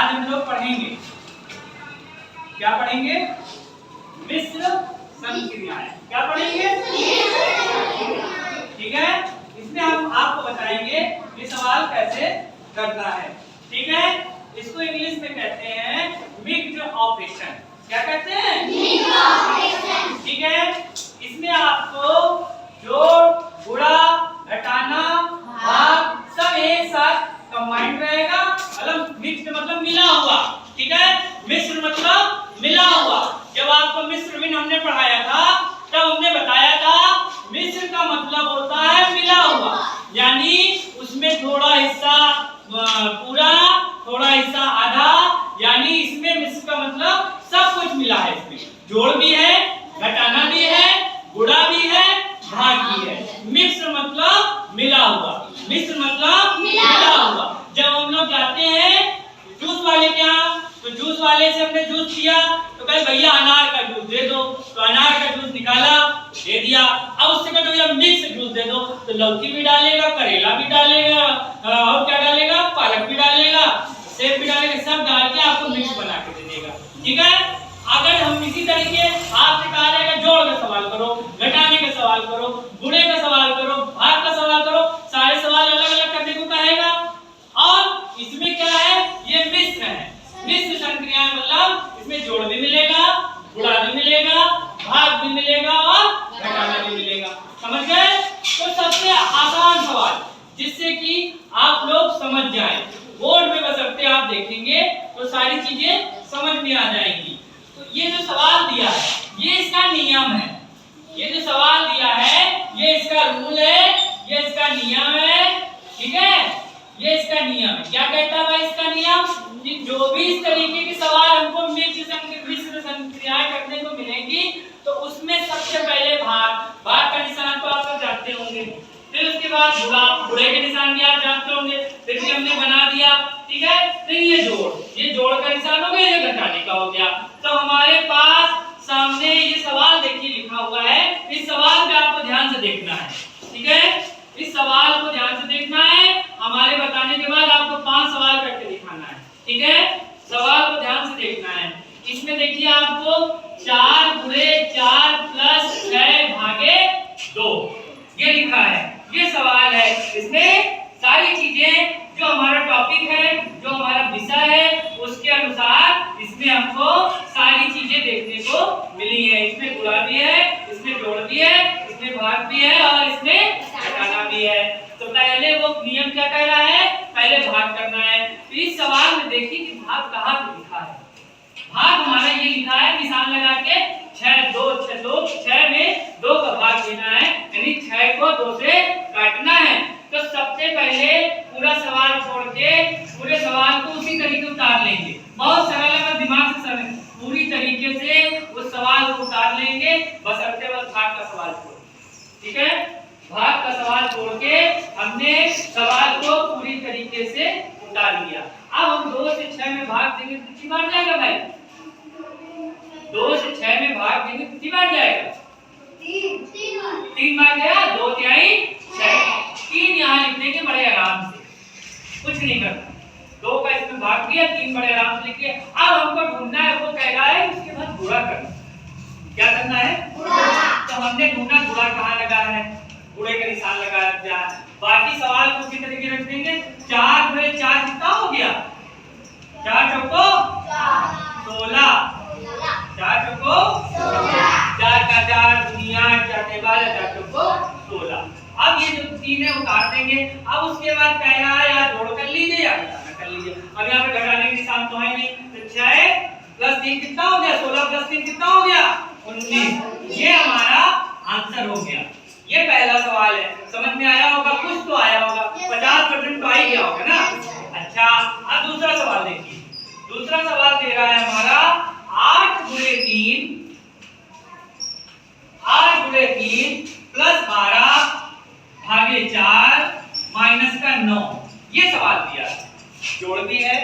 आज हम लोग पढ़ेंगे, क्या पढ़ेंगे? मिश्र संक्रियाएं। क्या पढ़ेंगे? ठीक है, इसमें हम आपको बताएंगे ये सवाल कैसे करना है। ठीक है, इसको इंग्लिश में कहते हैं मिक्स्ड ऑपरेशन। क्या कहते हैं? Mixed operation. ठीक है, इसमें आपको जोड़, गुणा, घटाना, भाग सब एक साथ कंबाइंड रहेगा। मतलब मिक्स्ड मतलब मिला हुआ। ठीक है, मिश्र मतलब मिला हुआ। जब आपको मिश्र में हमने पढ़ाया था तब हमने बताया था मिश्र का मतलब होता है मिला हुआ, यानी उसमें थोड़ा हिस्सा पूरा, थोड़ा हिस्सा आधा, यानी इसमें मिश्र का मतलब सब कुछ मिला है। इसमें जोड़ भी है, घटाना भी है, गुणा भी है, भाग भी है। मिश्र मतलब मिला हुआ, मिश्र मतलब मिला हुआ। जब हम लोग जाते हैं जूस वाले के यहाँ तो जूस वाले से हमने जूस पिया तो कहे भैया अनार का जूस दे दो, तो अनार का जूस निकाला दे दिया। अब उससे कहे भैया मिक्स जूस दे दो, तो लौकी भी डालेगा, करेला भी डालेगा, और क्या डालेगा, पालक भी डालेगा, सेब भी डालेगा, सब डाल के आपको मिक्स बना के दे देगा। ठीक है, अगर हम इसी तरीके आपसे कहा जाएगा जोड़ का सवाल करो, घटाने का सवाल करो, गुणे का सवाल करो, भाग का सवाल करो, सारे सवाल अलग अलग करने को कहेगा। और इसमें क्या है, ये मिश्र है। मिश्र संक्रियाएं मतलब इसमें जोड़ भी मिलेगा, गुणा भी मिलेगा, भाग भी मिलेगा और घटाना भी मिलेगा। समझ गए? तो सबसे आसान सवाल जिससे कि आप लोग समझ जाएं, बोर्ड में बशर्ते आप देखेंगे तो सारी चीजें समझ में आ जाएंगी। तो ये जो सवाल दिया है ये इसका नियम है। ये जो सवाल दिया है ये इसका रूल है, ये इसका नियम है। ठीक है, ये इसका नियम है। क्या कहता है इसका नियम? कि जो भी इस तरीके के सवाल हमको मिश्र संक्रियाएं करने को मिलेंगी तो उसमें सबसे पहले भाग का निशान तो आप लोग जानते होंगे, फिर उसके बाद गुणे के निशान भी आप जानते होंगे, फिर भी हमने बना दिया। ठीक है, फिर ये जोड़ का निशान हो गया, ये घटाने का हो गया। तो हमारे पास सामने ये सवाल देखिए लिखा हुआ है, इस सवाल पे आपको ध्यान से देखना है। ठीक है, इस सवाल को ध्यान से देखना है। हमारे बताने के बाद आपको 5 सवाल करके दिखाना है। ठीक है, सवाल को ध्यान से देखना है। इसमें देखिए आपको 4 गुणे 4 प्लस 6 भागे 2 ये लिखा है। ये सवाल है, इसमें सारी चीजें जो हमारा टॉपिक है, जो हमारा विषय है उसके अनुसार इसमें हमको सारी चीजें देखने को मिली है। इसमें गुणा भी है, इसमें जोड़ भी है, इसमें भाग भी है और इसमें घटाना भी है। तो पहले वो नियम क्या कह रहा है, पहले भाग करना है। तो इस सवाल में देखिए कि भाग कहाँ पे लिखा है। भाग हमारा ये लिखा है निशान लगा के 6 2 6 में 2 का भाग देना है, यानी 6 को 2 से काटना है। तो सबसे पहले पूरा सवाल छोड़ के पूरे सवाल को उसी तरीके उतार लेंगे। बहुत सरल है, दिमाग से समझ पूरी तरीके से उस सवाल को उतार लेंगे, बशर्ते बस भाग का सवाल छोड़। ठीक है, भाग का सवाल छोड़ के हमने सवाल को पूरी तरीके से उतार लिया। अब हम 2 से 6 में भाग देंगे तो कितनी बार जाएगा भाई? 2 से 6 में भाग देंगे तो कितनी बार जाएगा? 3 बार गया, 2 तिहाई 6। 3 यहाँ लिख देंगे बड़े आराम से, कुछ नहीं करना। 2 का इसमें भाग दिया, 3 बड़े आराम से लिखिए। अब हमको ढूंढना है, वो कह रहा है उसके बाद गुणा करना। क्या करना है? तो हमने ढूंढा गुणा कहाँ लगा है, गुणे का निशान लगा दिया। बाकी सवाल को किस तरीके रख देंगे, 4 गुणे 4 कितना हो गया? 4 चौको 16, 4 चौको 4 का 4 दुनिया 4 के बाद 4 चौको 16। अब ये जो 3 है उतार देंगे। अब उसके बाद कह रहा है या जोड़ कर लीजिए या घटाना कर लीजिए। अब यहाँ पे घटाने के निशान तो है नहीं, तो 6 प्लस 3 कितना हो गया? 16 प्लस 3 कितना हो गया? 19। ये हमारा आंसर हो गया। ये पहला सवाल है, समझ में आया होगा, कुछ तो आया होगा, 50% तो आ ही गया होगा ना। अच्छा, अब दूसरा सवाल देखिए। दूसरा सवाल दे रहा है हमारा 8 गुणे 3 प्लस 12 भागे 4 माइनस का 9। ये सवाल दिया है। जोड़ भी है,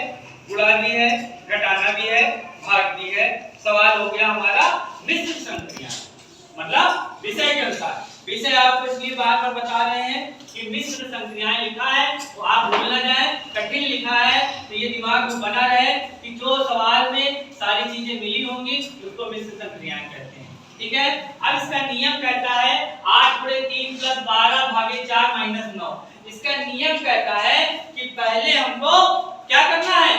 गुणा भी है, घटाना भी है, भाग भी है। सवाल हो गया हमारा मिश्र संक्रिया, मतलब विषय के अनुसार। विषय आपको इसलिए बार बार बता रहे हैं कि मिश्र संक्रियाएं लिखा है तो आप भूल ना जाए, कठिन लिखा है तो ये दिमाग में बना रहे कि जो सवाल में सारी चीजें मिली होंगी उसको मिश्र संक्रियाएं कहते हैं। ठीक है, अब इसका नियम कहता है 8 गुणे 3 प्लस 12 भागे 4 माइनस 9। इसका नियम कहता है कि पहले हमको क्या करना है,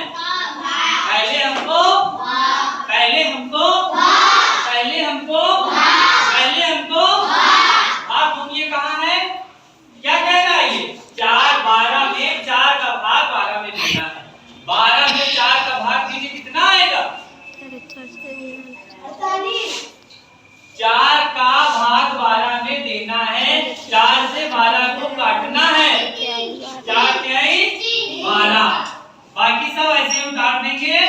पहले हमको भाग ढूंढिए कहाँ है, क्या कह रहा है ये 4 12 में 4 का भाग 12 में देना है। 12 में 4 का भाग दीजिए कितना आएगा, 4 का भाग 12 में देना है, 4 से 12 को काटना है, 4 क्या 12, बाकी सब ऐसे हम काट देंगे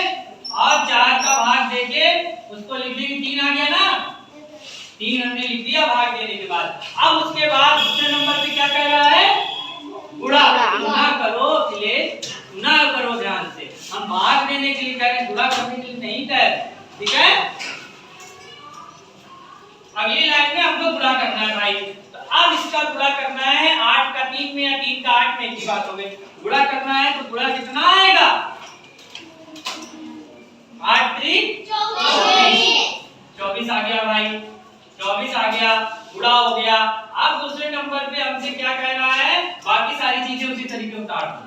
और 4 का भाग देके उसको लिख देंगे 3 आ गया ना, 3 हमने लिख दिया भाग देने के बाद। अब उसके बाद दूसरे नंबर पे क्या कह रहा है, गुणा करो, गुणा करो, ध्यान से हम भाग देने के लिए कह रहे हैं, गुणा करने के लिए नहीं कह रहे। ठीक है, अगली लाइन में हमको गुणा करना है भाई, तो अब इसका गुणा करना है 8 का 3 में या 3 का 8 में, की बात हो गई। गुणा करना है तो गुणा कितना आएगा, 8 3 24 आ गया भाई, 24 आ गया, गुणा हो गया। अब दूसरे नंबर पे हमसे क्या कह रहा है, बाकी सारी चीजें उसी तरीके उतार दो।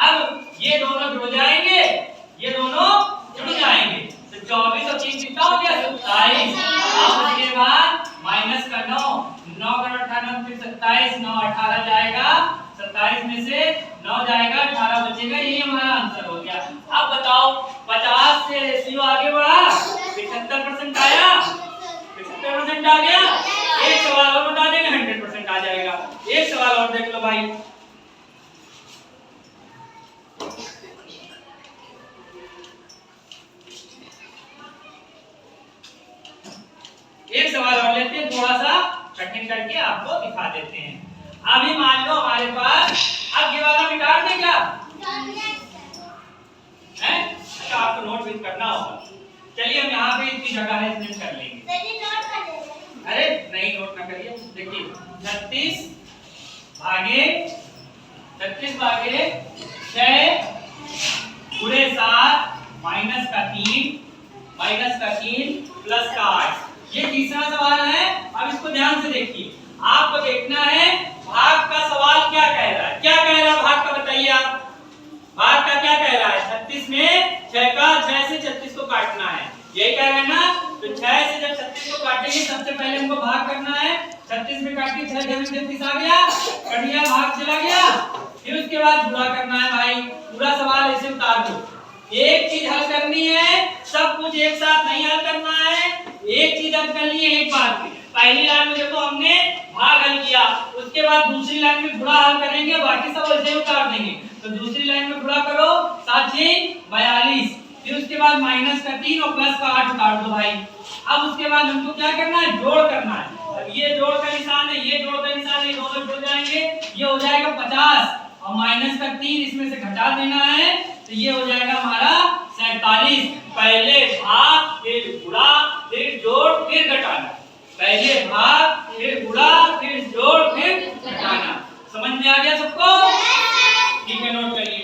अब ये दोनों जुड़ जाएंगे, ये दोनों जुड़ जाएंगे, तो 24 और 3 कितना हो गया 27। अब उसके बाद माइनस का 9 का 18 फिर 27, 9 18 जाएगा, 27 में से 9 जाएगा, 18 बचेगा, यही हमारा आंसर हो गया। अब बताओ 50 से रेशियो आगे बढ़ा, 75% आया, 75% आ गया। एक सवाल और बता देंगे 100% आ जाएगा। एक सवाल और देख लो भाई, एक सवाल और लेते हैं, थोड़ा सा कठिन करके आपको दिखा देते हैं। अभी मान लो हमारे पास, अब ये वाला मिटा दें क्या है, अच्छा आपको नोट भी करना होगा। चलिए हम यहाँ पे इतनी जगह है इसमें कर लेंगे। अरे नहीं नोट ना करिए, देखिए 36 भागे 6 गुणे 7 माइनस का 3 प्लस का 8। ये तीसरा सवाल है। अब इसको ध्यान से देखिए, आपको देखना है भाग का सवाल क्या कह रहा है, क्या कह रहा है भाग का, बताइए आप, भाग का क्या कह रहा है, 36 में 6 से 36 को काटना है, यही कह रहे हैं ना। तो 6 से जब 36 को काटेंगे सबसे पहले हमको भाग करना है, 36 में काट के 6 में 36 आ गया, कट गया, भाग चला गया। फिर उसके बाद गुणा करना है भाई, पूरा सवाल ऐसे उतार दो। एक चीज हल करनी है, सब कुछ एक साथ नहीं हल करना है, एक चीज हल करनी है एक बार में। पहली लाइन में देखो हमने भाग हल किया, उसके बाद दूसरी लाइन में गुणा हल करेंगे, बाकी सब ऐसे उतार देंगे। तो दूसरी लाइन में गुणा करो, 7 6 42, फिर उसके बाद माइनस का 3 और प्लस का 8 उतार दो भाई। अब उसके बाद हमको क्या करना है, जोड़ करना है। अब ये जोड़ का निशान है, ये जोड़ का निशान है, ये दोनों जुड़ जाएंगे, ये हो जाएगा 50 और माइनस का 3 इसमें से घटा देना है, तो ये हो जाएगा हमारा 47। पहले भाग फिर गुणा फिर जोड़ फिर घटाना, पहले भाग फिर गुणा फिर जोड़ फिर घटाना। समझ में आ गया सबको? ठीक है, नोट करिए।